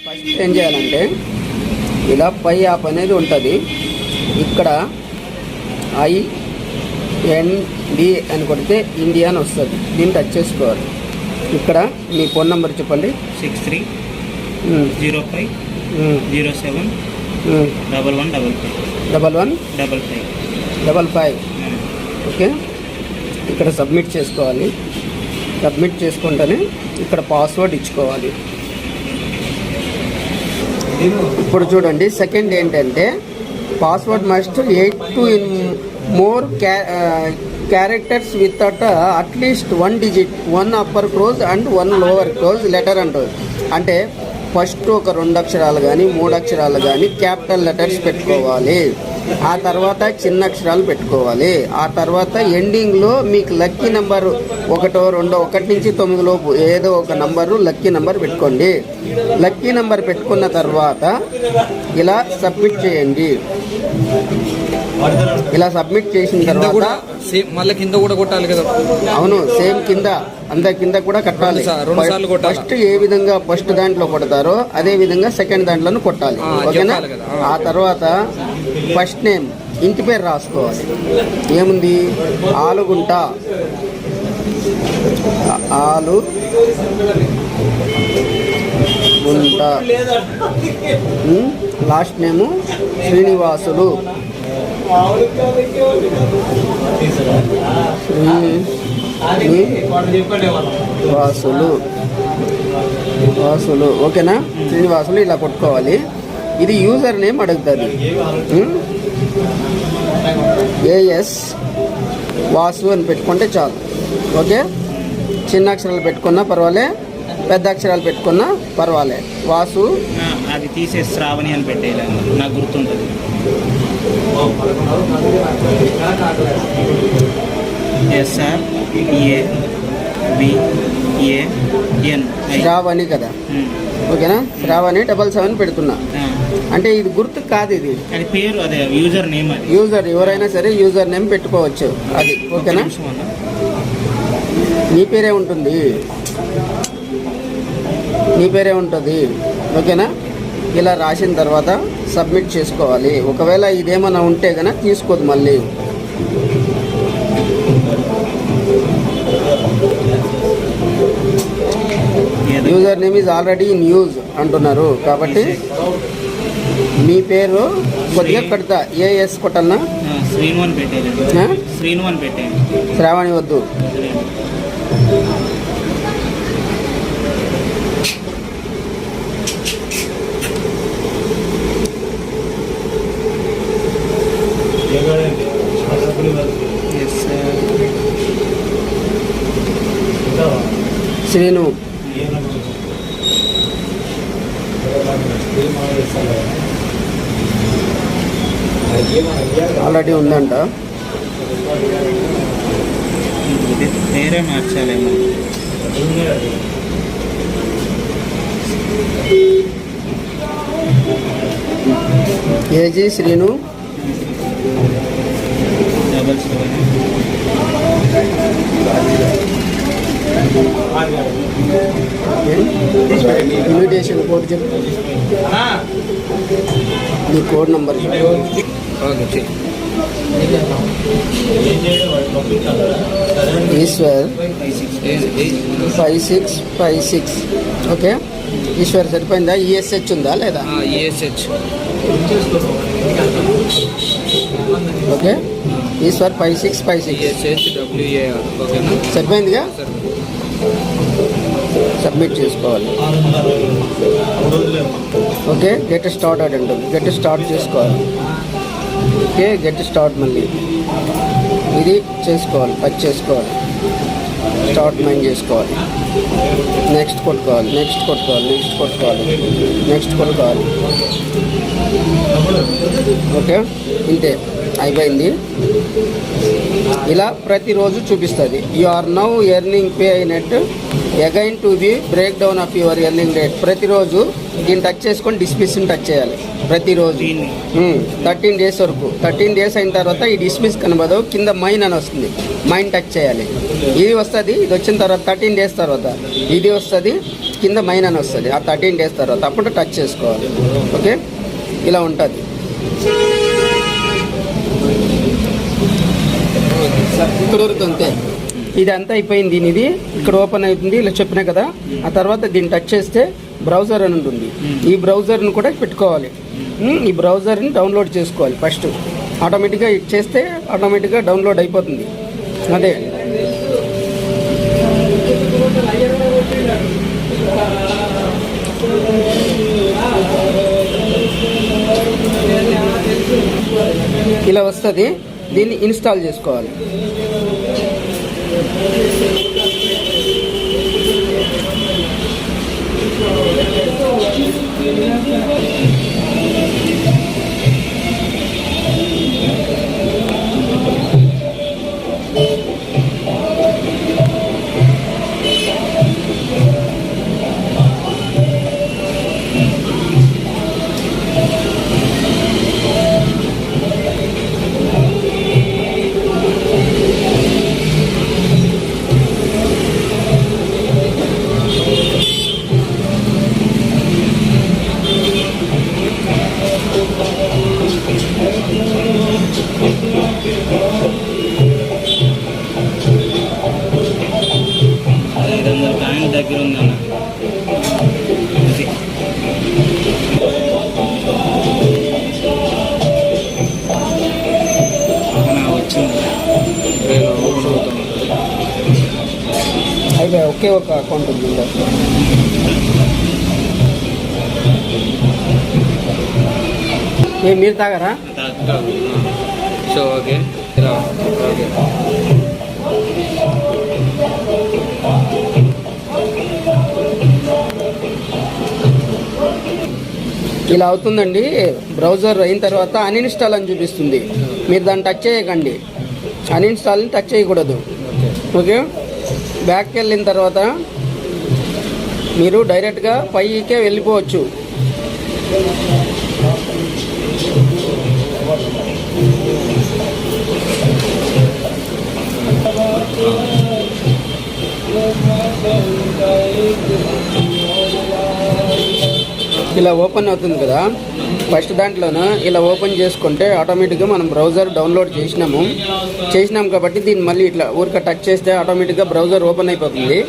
First ఏం చేయాలంటే ఇలా పై యాప్ అనేది ఉంటుంది. ఇక్కడ IND అని కొడితే ఇండియా అని వస్తుంది. దీన్ని టచ్ చేసుకోవాలి. ఇక్కడ మీ ఫోన్ నెంబర్ చెప్పండి. 6305071155 ఓకే. ఇక్కడ సబ్మిట్ చేసుకోవాలి. సబ్మిట్ చేసుకుంటేనే ఇక్కడ పాస్వర్డ్ ఇచ్చుకోవాలి. ఇప్పుడు చూడండి, సెకండ్ ఏంటంటే password must 8 to more characters with at least 1 digit, 1 upper close and 1 lower close letter అంటుంది. అంటే ఫస్ట్ ఒక 2 అక్షరాలు కానీ 3 అక్షరాలు కానీ క్యాపిటల్ లెటర్స్ పెట్టుకోవాలి. ఆ తర్వాత చిన్న అక్షరాలు పెట్టుకోవాలి. ఆ తర్వాత ఎండింగ్లో మీకు లక్కీ నెంబరు 1, 2, 1 నుంచి 9 లోపు ఏదో ఒక నంబరు లక్కీ నెంబర్ పెట్టుకోండి. లక్కీ నెంబర్ పెట్టుకున్న తర్వాత ఇలా సబ్మిట్ చేయండి. ఇలా సబ్మిట్ చేసిన తర్వాత మళ్ళీ కింద కూడా కొట్టాలి కదా. అవును, సేమ్ కింద కింద కూడా కట్టాలి. ఫస్ట్ ఏ విధంగా ఫస్ట్ దాంట్లో కొడతారో అదే విధంగా సెకండ్ దాంట్లోనూ కొట్టాలి. ఓకేనా? ఆ తర్వాత ఫస్ట్ నేమ్, ఇంటి పేరు రాసుకోవాలి. ఏముంది? ఆలుగుంట. Last name Srinivasulu. వాసులు. ఓకేనా? శ్రీనివాసులు ఇలా కొట్టుకోవాలి. ఇది యూజర్ నేమ్ అడుగుతుంది. AS వాసు అని పెట్టుకుంటే చాలు. ఓకే. చిన్న అక్షరాలు పెట్టుకున్నా పర్వాలే, పెద్ద అక్షరాలు పెట్టుకున్నా పర్వాలే. వాసు. అది తీసే శ్రావణి అని పెట్టేయాలి, నాకు గుర్తుంటుంది. SRAVAN శ్రావణి కదా. ఓకేనా? శ్రావణి 77 పెడుతున్నా. అంటే ఇది గుర్తు కాదు, ఇది పేరు, అదే యూజర్ నేమ్. యూజర్ ఎవరైనా సరే యూజర్ నేమ్ పెట్టుకోవచ్చు. అది ఓకేనా? నీ పేరే ఉంటుంది. ఓకేనా? ఇలా రాసిన తర్వాత సబ్మిట్ చేసుకోవాలి. ఒకవేళ ఇదేమన్నా ఉంటే కనుక తీసుకోదు మళ్ళీ. User name is already in use అంటున్నారు కాబట్టి మీ పేరు కొద్దిగా పెడతా. AS కొట్టాలనా? శ్రావణి వద్దు. శ్రీను. ఆల్రెడీ ఉందంట. పేరే మార్చాలేమో. ఏజీ శ్రీను. ఇన్విటేషన్ కోడ్ చెప్పు. నీ code number Eshwar 5656. Okay. Eshwar సరిపోయిందా? ESH ఉందా లేదా? ESH. ఓకే. ఈశ్వర్ 5656 సరిపోయిందిగా. సబ్మిట్ చేసుకోవాలి. ఓకే. గెట్ స్టార్టెడ్ అంటుంది. గెట్ స్టార్ట్ చేసుకోవాలి. ఓకే. గెట్ స్టార్ట్ మళ్ళీ ఇది చేసుకోవాలి. టచ్ చేసుకోవాలి. స్టార్ట్ మైండ్ చేసుకోవాలి. నెక్స్ట్ కొట్టుకోవాలి. ఓకే. ఇంతే అయిపోయింది. ఇలా ప్రతిరోజు చూపిస్తుంది. You are now earning pay అయినట్టు again to the breakdown of your earning rate. ప్రతిరోజు దీన్ని టచ్ చేసుకొని డిస్మిస్ని టచ్ చేయాలి ప్రతిరోజు 13 డేస్ వరకు. 13 డేస్ అయిన తర్వాత ఈ డిస్మిస్ కనబడదు, కింద మైన్ అని వస్తుంది, మైన్ టచ్ చేయాలి. ఇది వస్తుంది, ఇది వచ్చిన తర్వాత 13 డేస్ తర్వాత ఇది వస్తుంది, కింద మైన్ అని వస్తుంది. ఆ 13 డేస్ తర్వాత అప్పుడు టచ్ చేసుకోవాలి. ఓకే, ఇలా ఉంటుంది. ఇక్కడ వరకు అంతే. ఇది అంతా అయిపోయింది. ఇది ఇక్కడ ఓపెన్ అవుతుంది, ఇలా చెప్పినా కదా. ఆ తర్వాత దీన్ని టచ్ చేస్తే బ్రౌజర్ అని ఉంటుంది. ఈ బ్రౌజర్ని కూడా పెట్టుకోవాలి. ఈ బ్రౌజర్ని డౌన్లోడ్ చేసుకోవాలి ఫస్ట్. ఆటోమేటిక్గా చేస్తే ఆటోమేటిక్గా డౌన్లోడ్ అయిపోతుంది. అదే ఇలా వస్తుంది. దీన్ని ఇన్స్టాల్ చేసుకోవాలి. దగ్గర ఉందన్న వచ్చింది. అయితే ఒకే ఒక అకౌంట్ ఉంది. మీరు తాగారా? So okay, okay. ఇలా అవుతుందండి. బ్రౌజర్ అయిన తర్వాత అన్ఇన్స్టాల్ అని చూపిస్తుంది. మీరు దాన్ని టచ్ చేయకండి, అన్ఇన్స్టాల్ని టచ్ చేయకూడదు. ఓకే, బ్యాక్కి వెళ్ళిన తర్వాత మీరు డైరెక్ట్గా పైకే వెళ్ళిపోవచ్చు. ఇలా ఓపెన్ అవుతుంది కదా. ఫస్ట్ దాంట్లోనూ ఇలా ఓపెన్ చేసుకుంటే ఆటోమేటిక్గా మనం బ్రౌజర్ డౌన్లోడ్ చేసినాం కాబట్టి దీన్ని మళ్ళీ ఇట్లా ఊరిక టచ్ చేస్తే ఆటోమేటిక్గా బ్రౌజర్ ఓపెన్ అయిపోతుంది.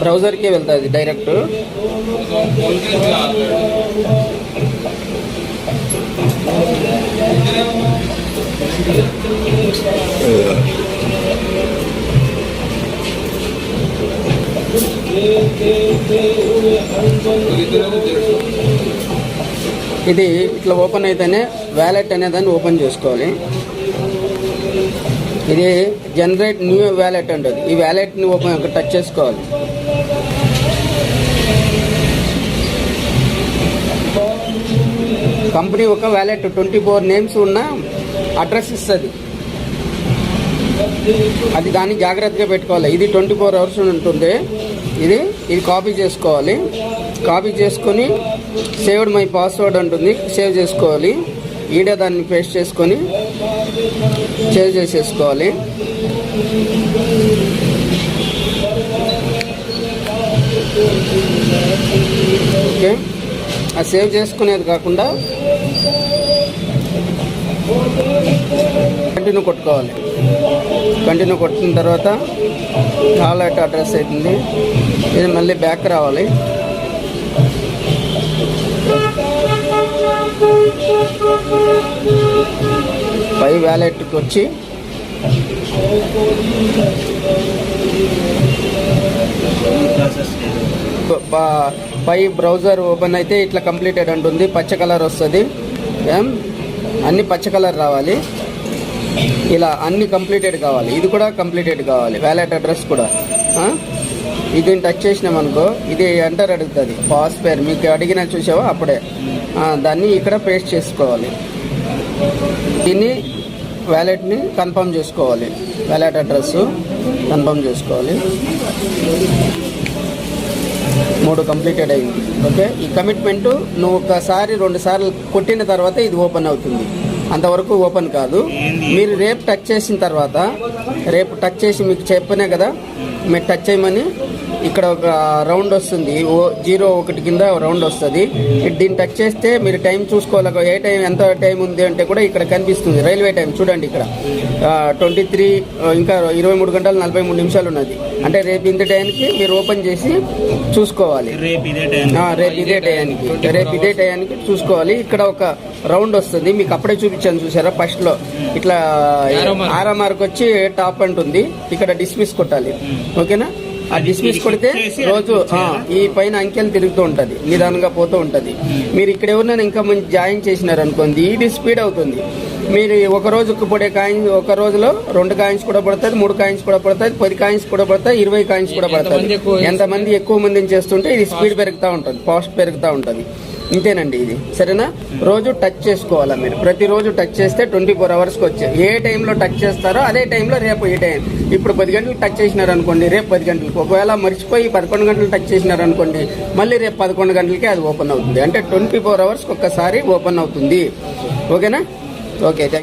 బ్రౌజర్కే వెళ్తుంది డైరెక్ట్. ఇది ఇట్లా ఓపెన్ అయితేనే వ్యాలెట్ అనేదాన్ని ఓపెన్ చేసుకోవాలి. ఇది జనరేట్ న్యూ వ్యాలెట్ అంటుంది. ఈ వ్యాలెట్ని ఓపెన్ టచ్ చేసుకోవాలి. కంపెనీ ఒక వ్యాలెట్ 24 నేమ్స్ ఉన్న అడ్రస్ ఇస్తుంది. అది దాన్ని జాగ్రత్తగా పెట్టుకోవాలి. ఇది 24 అవర్స్ ఉంటుంది. ఇది కాపీ చేసుకోవాలి. కాపీ చేసుకొని సేవ్డ్ మై పాస్వర్డ్ ఉంటుంది, సేవ్ చేసుకోవాలి. ఈడే దాన్ని పేస్ట్ చేసుకొని సేవ్ చేసేసుకోవాలి. ఓకే, ఆ సేవ్ చేసుకునేది కాకుండా కంటిన్యూ కొట్టుకోవాలి. కంటిన్యూ కొట్టిన తర్వాత వాలెట్ అడ్రస్ అవుతుంది. ఇది మళ్ళీ బ్యాక్ రావాలి. పై వ్యాలెట్కి వచ్చి పై బ్రౌజర్ ఓపెన్ అయితే ఇట్లా కంప్లీటెడ్ అంటుంది. పచ్చ కలర్ వస్తుంది. అన్ని పచ్చ కలర్ రావాలి. ఇలా అన్ని కంప్లీటెడ్ కావాలి. ఇది కూడా కంప్లీటెడ్ కావాలి. వ్యాలెట్ అడ్రస్ కూడా. ఇది టచ్ చేసినామనుకో ఇది ఎంటర్ అడుగుతుంది. పాస్ పేరు మీకు అడిగిన చూసావా అప్పుడే దాన్ని ఇక్కడ పేస్ట్ చేసుకోవాలి. దీన్ని వ్యాలెట్ని కన్ఫర్మ్ చేసుకోవాలి. వ్యాలెట్ అడ్రస్ కన్ఫర్మ్ చేసుకోవాలి. 3 కంప్లీటెడ్ అయింది. ఓకే, ఈ కమిట్మెంట్ నువ్వు ఒకసారి 2 సార్లు కొట్టిన తర్వాత ఇది ఓపెన్ అవుతుంది, అంతవరకు ఓపెన్ కాదు. మీరు రేపు టచ్ చేసిన తర్వాత, రేపు టచ్ చేసి మీకు చెప్పనే కదా మీరు టచ్ చేయమని, ఇక్కడ ఒక రౌండ్ వస్తుంది, 01 కింద రౌండ్ వస్తుంది. దీన్ని టచ్ చేస్తే మీరు టైం చూసుకోవాలి, ఏ టైం ఎంత టైం ఉంది అంటే కూడా ఇక్కడ కనిపిస్తుంది. రైల్వే టైం చూడండి, ఇక్కడ 23 ఇంకా 23 గంటల 43 నిమిషాలు ఉన్నది. అంటే రేపు ఇంత టైంకి మీరు ఓపెన్ చేసి చూసుకోవాలి. రేపు ఇదే టైంకి చూసుకోవాలి. ఇక్కడ ఒక రౌండ్ వస్తుంది, మీకు అప్పుడే చూపించాను చూసారా ఫస్ట్ లో, ఇట్లా ఆరో మార్క్ వచ్చి టాప్ అంటుంది, ఇక్కడ డిస్మిస్ కొట్టాలి. ఓకేనా, ఆ డిస్మిస్ కొడితే రోజు ఈ పైన అంకెలు తిరుగుతూ ఉంటది, నిదానంగా పోతూ ఉంటది. మీరు ఇక్కడ ఎవరినైనా ఇంకా మంచి జాయిన్ చేసినారనుకోండి, ఇది స్పీడ్ అవుతుంది. మీరు ఒక రోజుకు పడే కాయిన్స్, ఒక రోజులో 2 కాయిన్స్ కూడా పడుతుంది, 3 కాయిన్స్ కూడా పడుతుంది, 10 కాయిన్స్ కూడా పడుతుంది, 20 కాయిన్స్ కూడా పడుతుంది. ఎంతమంది ఎక్కువ మందిని చేస్తుంటే ఇది స్పీడ్ పెరుగుతూ ఉంటుంది, ఫాస్ట్ పెరుగుతూ ఉంటుంది. ఇంతేనండి ఇది, సరేనా. రోజు టచ్ చేసుకోవాలా మీరు, ప్రతిరోజు టచ్ చేస్తే 24 అవర్స్కి వచ్చే ఏ టైంలో టచ్ చేస్తారో అదే టైంలో రేపు ఈ టైం. ఇప్పుడు 10 గంటలకు టచ్ చేసినారనుకోండి, రేపు 10 గంటలకు. ఒకవేళ మర్చిపోయి 11 గంటలు టచ్ చేసినారనుకోండి, మళ్ళీ రేపు 11 గంటలకి అది ఓపెన్ అవుతుంది. అంటే 24 అవర్స్కి ఒక్కసారి ఓపెన్ అవుతుంది. ఓకేనా, ఓకే.